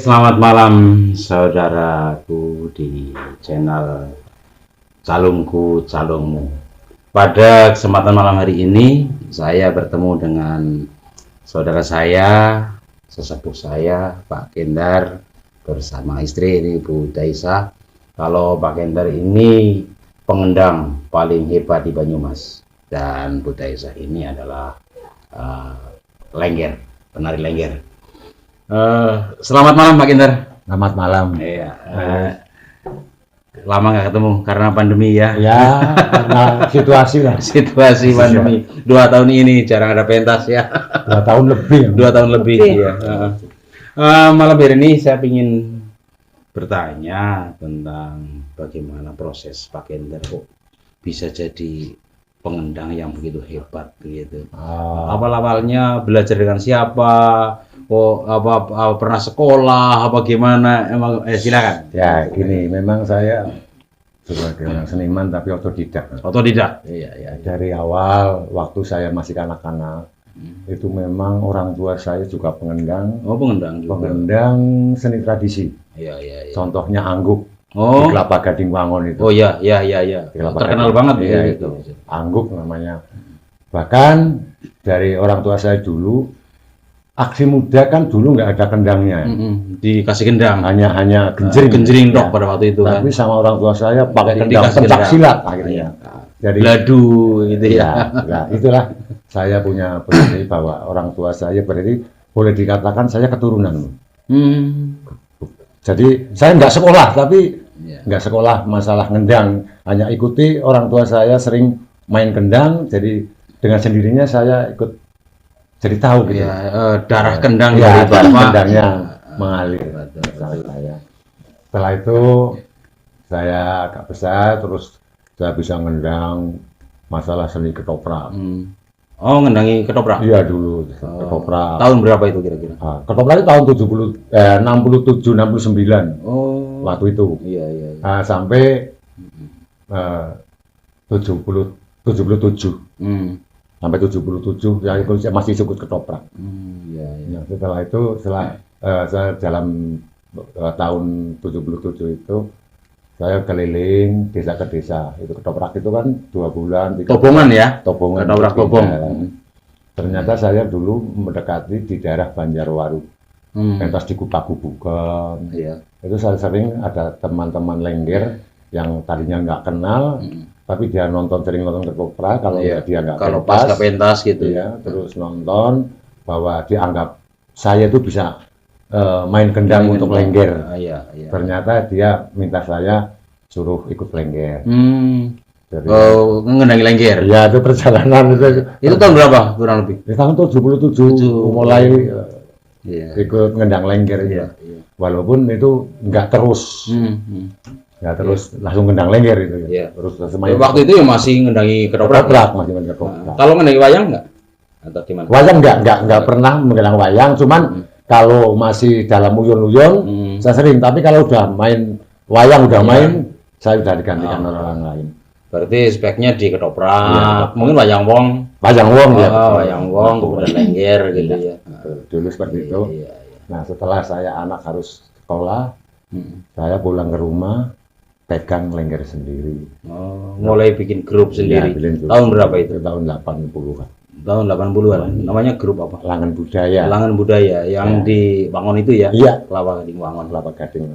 Selamat malam saudaraku di channel Calungku Calungmu. Pada kesempatan malam hari ini saya bertemu dengan saudara saya, sesepuh saya, Pak Kendar, bersama istri ini Bu Daisa. Kalau Pak Kendar ini pengendang paling hebat di Banyumas, dan Bu Daisa ini adalah lengger, penari lengger. Selamat malam Pak Kendar. Selamat malam. Iya. Lama nggak ketemu karena pandemi ya. Ya, karena situasi lah. Situasi pandemi. 2 tahun ini jarang ada pentas ya. 2 tahun lebih. 2 tahun lebih. Iya. Malam hari ini saya ingin bertanya tentang bagaimana proses Pak Kendar kok bisa jadi pengendang yang begitu hebat gitu. Awal-awalnya belajar dengan siapa? Pernah sekolah apa gimana? Emang silakan. Ya, gini, memang saya sebagai orang seniman tapi otodidak. Otodidak. Iya. Dari awal waktu saya masih kanak-kanak, itu memang orang tua saya juga pengendang. Oh, pengendang juga. Pengendang seni tradisi. Iya. Contohnya Angguk. Oh. Di Kelapa Gading Wangon itu. Oh iya. Terkenal banget ya itu. Angguk namanya. Bahkan dari orang tua saya dulu, aksi muda kan dulu nggak ada kendangnya. Dikasih kendang. Hanya genjring dok pada waktu itu. Tapi kan. sama orang tua saya pakai kendang pencak silat akhirnya. Jadi ladu gitu ya. Nah, itulah saya punya prinsip bahwa orang tua saya berarti boleh dikatakan saya keturunan. Jadi saya nggak sekolah, tapi nggak sekolah masalah ngendang, hanya ikuti orang tua saya sering main kendang, jadi dengan sendirinya saya ikut jadi tahu gitu. Darah kendang ya, dari bapak. Kendangnya mengalir. Setelah itu saya agak besar, terus saya bisa ngendang masalah seni ketoprak. Oh, ngendangi ketoprak? Iya dulu, ketoprak. Tahun berapa itu kira-kira? Ketoprak itu tahun 67, 69. Oh. Waktu itu. Iya. Sampai 77. Sampai 77 ya itu masih ikut ketoprak. Nah, setelah itu saya dalam tahun 77 itu saya keliling desa ke desa. Itu ketoprak itu kan 2 bulan. Tobongan ya? Tobongan. Ketoprak tobong. Ternyata saya dulu mendekati di daerah Banjarwaru. Pentas di Kupagubukan. Iya. Itu saya sering ada teman-teman lengger yang tadinya nggak kenal, tapi dia sering nonton ketoprak. Kalau dia nggak pas pentas gitu ya, terus nonton bahwa dianggap saya itu bisa main kendang untuk lengger. Iya. Ternyata dia minta saya suruh ikut lengger. Jadi, ngendangi lengger. Ya itu perjalanan itu. Itu tahun berapa kurang lebih? Di tahun 77 mulai ikut ngendang lengger. Walaupun itu nggak terus. Ya terus langsung ngendang lengger itu ya. Iya. Terus main Waktu itu ya masih ngendangi ketoprak. ketoprak, masih main ketoprak. Kalau ngendangi wayang enggak? Atau gimana? Wayang enggak pernah menggendang wayang, cuman kalau masih dalam uyun-uyun saya sering, tapi kalau udah main wayang main, saya udah digantikan orang lain. Berarti speknya di ketoprak, mungkin wayang wong. Wayang wong ya. Wayang wong, kemudian lengger gitu ya. Dulu seperti itu. Nah setelah saya anak harus sekolah, saya pulang ke rumah, pegang lengger sendiri. Mulai bikin grup sendiri. Tahun berapa itu? Tahun 80-an. Tahun 80-an. Namanya grup apa? Langan Budaya. Langan Budaya yang di Wangon itu ya? Iya. Kelapa Gading Wangon. Kelapa Gading.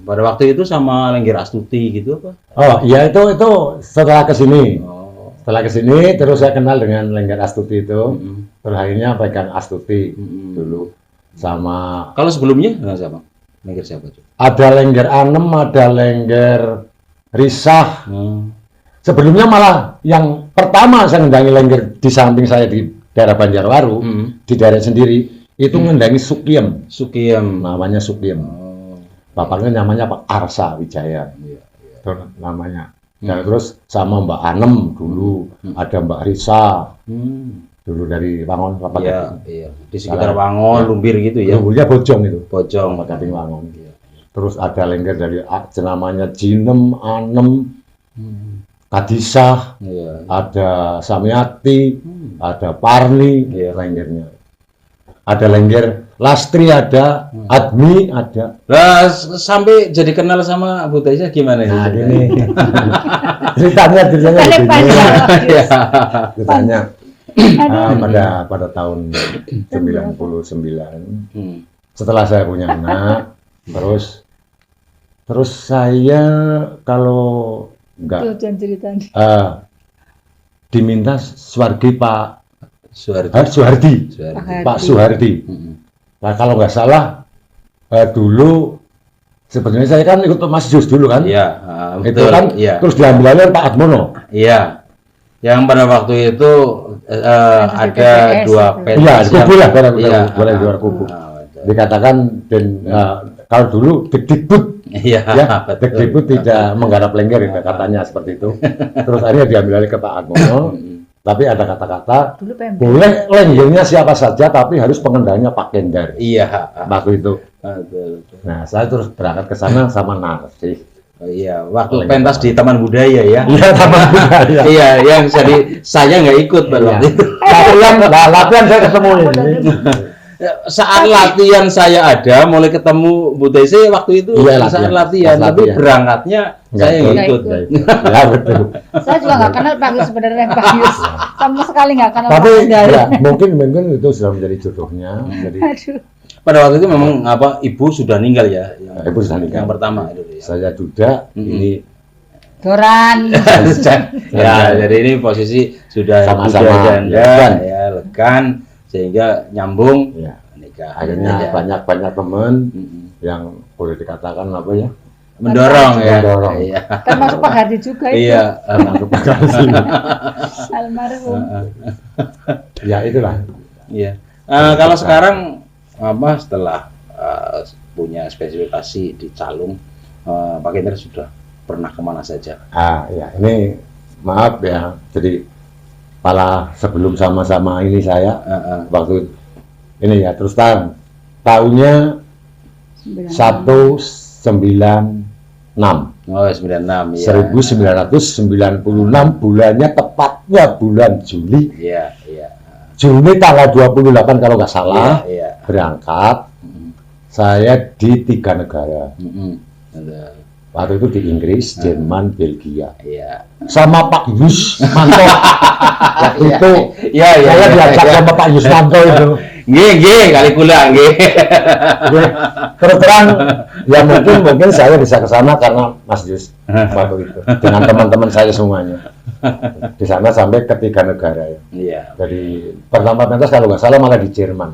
Pada waktu itu sama Lengger Astuti gitu apa? Oh iya itu setelah kesini. Setelah kesini terus saya kenal dengan Lengger Astuti itu. Terus akhirnya pegang Astuti dulu. Sama. Kalau sebelumnya siapa? Lengger siapa tuh? Ada Lengger Anem, ada Lengger Risah. Sebelumnya malah yang pertama saya ngendangi lengger di samping saya di daerah Banjarwaru, di daerah sendiri, itu ngendangi Sukiem. Sukiem. Namanya Sukiem. Bapaknya namanya Pak Arsa Wijaya. Itu namanya. Dan terus sama Mbak Anem dulu, ada Mbak Risa. Dulu dari Wangon, Kelapa Gading. Iya. Di sekitar Wangon, Lumbir gitu ya. Lumbirnya Bojong itu. Bojong. Kelapa Gading Wangon. Terus ada lengger dari namanya Jinem, Anem, Kadisah, ada Samyati, ada Parni, lenggernya. Ada lengger Lastri, ada Admi, ada. Nah, sampai jadi kenal sama Bu Taisa gimana ya? Nah, gini. ceritanya begini. Pada tahun 99, setelah saya punya anak, terus saya kalau enggak diminta Suwardi Pak Suhardi. Pak Suhardi. Nah kalau nggak salah dulu sebenarnya saya kan ikut Mas Jus dulu kan. Iya. Itu kan terus diambil oleh Pak Admono. Iya. Yang pada waktu itu ada dua pentas. Iya, kubu lah, boleh dua kubu. Dikatakan dan kalau dulu Dikdikbud. Iya, Dikdikbud tidak menggarap lengger itu katanya seperti itu. Terus akhirnya diambil alih ke Pak Admono. Tapi ada kata-kata boleh lenggernya siapa saja tapi harus pengendalinya Pak Kendar. Iya. Waktu itu. Nah, saya terus berangkat ke sana sama Narsih. Oh, iya, waktu pentas di Taman Budaya ya. Iya, Taman Budaya. Iya, yang saya nggak ikut pada waktu itu. Latihan saya ketemu ini. Saat latihan saya ada, mulai ketemu Bu Taisa waktu itu saat latihan, tapi berangkatnya saya nggak ikut. Ya betul. Saya juga nggak kenal Pak Yus sebenarnya, Pak Yus sama sekali nggak kenal. Tapi ya, mungkin itu sudah menjadi jodohnya. Jadi pada waktu itu memang ibu sudah meninggal ya. Ibu sudah meninggal. Yang pertama itu. Ya. Saya duda ini Doran. Ya, jadi ini posisi sudah sama-sama janda, ya, lekan sehingga nyambung nikah. Akhirnya banyak teman yang boleh dikatakan apa ya? Mendorong ya. Iya. Termasuk Pak Hardi juga itu. Iya, termasuk Pak Hardi. Almarhum. Ya itulah. Iya. Kalau sekarang setelah punya spesifikasi di Calung, Pak Kendar sudah pernah kemana saja? Ya ini maaf ya, jadi malah sebelum sama-sama ini saya waktu ini ya terus tahunnya 196. Oh 96 ya. 1996 bulannya tepatnya bulan Juli. Iya. Juni tanggal 28 kalau nggak salah berangkat. Saya di 3 negara. Waktu itu di Inggris, Jerman, Belgia. Sama Pak Yusmanto. Waktu itu saya diajak sama Pak Yusmanto itu. Nggih, kali kula nggih. Terus terang ya mungkin saya bisa ke sana karena Mas Yus waktu itu dengan teman-teman saya semuanya. Di sana sampai ke 3 negara ya. Iya. Jadi pertama pentas kalau nggak salah malah di Jerman.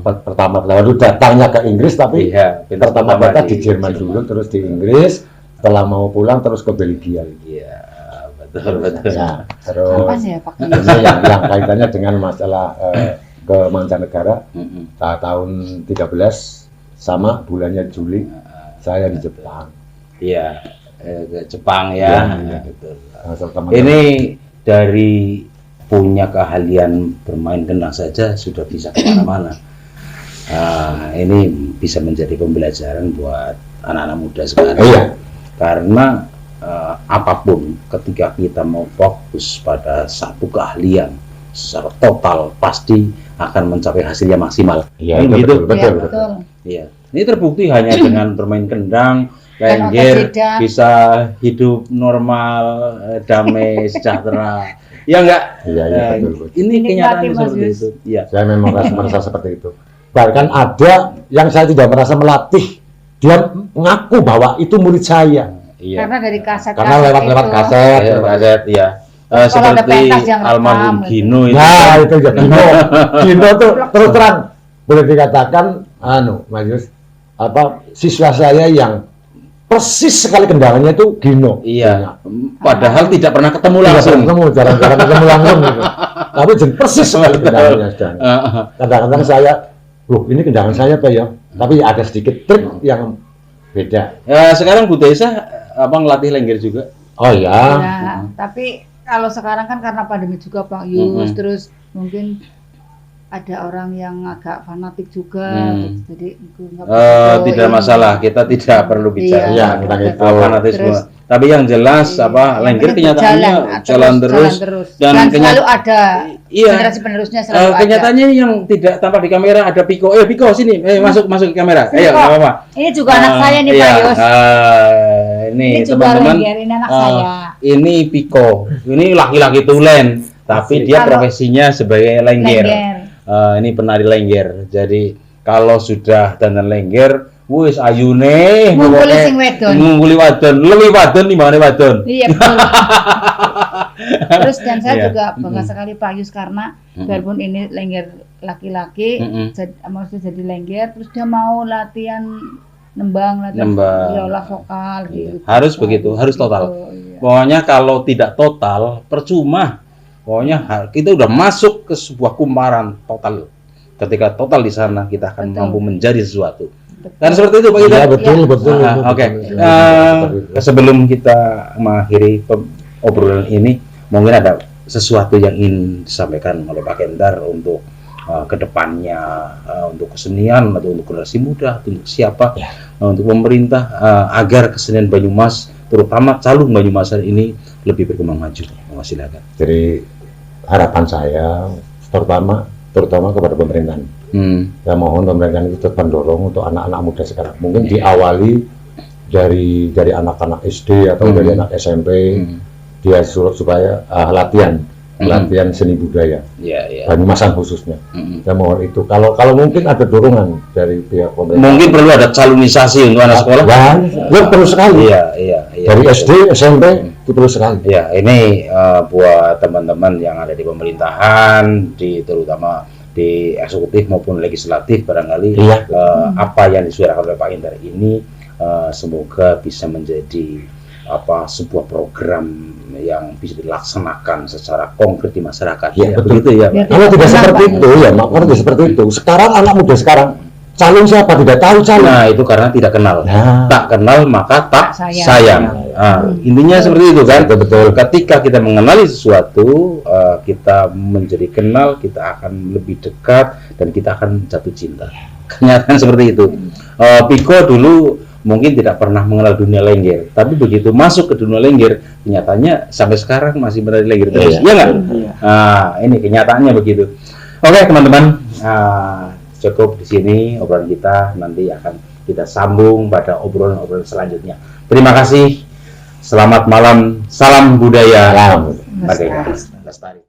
Pertama lalu datangnya ke Inggris tapi pertama pentas di Jerman dulu, terus di Inggris, setelah mau pulang terus ke Belgia. Iya, betul. Ya, terus ya, Pak? ini yang kaitannya dengan masalah ke mancanegara. Tahun 13 sama bulannya Juli saya di Jepang. Iya. ke Jepang ya. Iya. Betul. Teman-teman. Ini dari punya keahlian bermain kendang saja sudah bisa kemana-mana. Ini bisa menjadi pembelajaran buat anak-anak muda sekarang. Iya. Karena apapun ketika kita mau fokus pada satu keahlian secara total pasti akan mencapai hasilnya maksimal. Iya, Kan itu begitu? betul. Iya. Ini terbukti hanya dengan bermain kendang, Dan lengger, otodidak. bisa hidup normal, damai, sejahtera. Ya enggak? Iya, betul. Ini Dinikmati, kenyataannya Mas seperti Yus. itu. Iya. Saya memang merasa seperti itu. Bahkan ada yang saya tidak merasa melatih, dia mengaku bahwa itu murid saya. Iya. Karena dari kaset. Karena lewat kaset. Iya, kaset, ya. Kalau ada Seperti pentas yang rekam, almarhum gitu. Gino itu. Nah, itu ya Gino. Gino tuh terus terang boleh dikatakan Mas Yus, siswa saya yang persis sekali kendangannya itu Gino. Iya. Padahal tidak pernah ketemu Tidak langsung. ketemu, jarang-jarang ketemu langsung gitu. Tapi persis sekali kendangannya. Kadang-kadang saya, loh ini kendangan saya Pak ya. Tapi ada sedikit trik yang beda. Ya, sekarang Bu Desa ngelatih lengger juga. Oh ya. Ya, tapi kalau sekarang kan karena pandemi juga Pak Yus, terus mungkin ada orang yang agak fanatik juga, jadi nggak Tidak masalah, kita tidak perlu bicara Iya, tentang itu. fanatisme. Terus, tapi yang jelas lengger kenyataannya jalan terus dan selalu ada iya, generasi penerusnya selalu ada. kenyataannya yang tidak tampak di kamera ada Piko. Piko sini, masuk ke kamera. Sini, Ayo, Pak. nggak apa-apa. Ini juga anak saya nih Pak Yus. Ini juga teman-teman, lengger, ini anak saya. ini Piko. Ini laki-laki tulen, tapi dia Kalau- profesinya sebagai lengger. Lengger. Ini penari lengger. Jadi kalau sudah dandan lengger, wis ayune Ngumpuli pokoknya sing wedon. ngumpuli wadon, lebih wadon di mana wadon. Iya betul. Terus dan saya Iya. juga bangga sekali Pak Yus karena biarpun ini lengger laki-laki, maksudnya jadi lengger, terus dia mau latihan nembang, viola vokal gitu. Harus begitu, harus total. Iya. Pokoknya kalau tidak total, percuma. Pokoknya kita udah masuk ke sebuah kumparan total. Ketika total di sana, kita akan Betul. mampu menjadi sesuatu. Betul. Kan seperti itu Pak Ida? Iya betul. Oke. Sebelum kita mengakhiri obrolan ini, mungkin ada sesuatu yang ingin disampaikan oleh Pak Kendar untuk kedepannya, untuk kesenian atau untuk generasi muda, atau untuk siapa, untuk pemerintah, agar kesenian Banyumas, terutama calung Banyumasan ini lebih berkembang maju. Silakan. Jadi harapan saya terutama kepada pemerintahan. Saya mohon pemerintahan itu tetap mendorong untuk anak-anak muda sekarang. Mungkin diawali dari anak-anak SD atau dari anak SMP, dia supaya latihan seni budaya, Banyumasan khususnya. Saya mohon itu. Kalau mungkin ada dorongan dari pihak pemerintah. Mungkin perlu ada calunisasi untuk anak sekolah. Ya perlu sekali. Iya. Dari SD, SMP itu perlu sekali. Ya, ini buat teman-teman yang ada di pemerintahan, terutama di eksekutif maupun legislatif, barangkali apa yang disuarakan oleh Pak Kendar ini semoga bisa menjadi sebuah program yang bisa dilaksanakan secara konkret di masyarakat. Ya, betul. Begitu ya. Kalau tidak seperti itu, kalau tidak seperti itu, sekarang anak muda sekarang calon siapa tidak tahu calon. Nah, itu karena tidak kenal. Tak kenal maka tak sayang. Intinya seperti itu kan. Betul. Ketika kita mengenali sesuatu, kita menjadi kenal, kita akan lebih dekat dan kita akan jatuh cinta. Kenyataan seperti itu. Piko dulu mungkin tidak pernah mengenal dunia lengger, tapi begitu masuk ke dunia lengger, kenyataannya sampai sekarang masih menari lengger terus. Iya nggak? Ini kenyataannya begitu. Oke teman-teman, cukup di sini obrolan kita, nanti akan kita sambung pada obrolan-obrolan selanjutnya. Terima kasih, selamat malam, salam budaya, merdeka, lestari.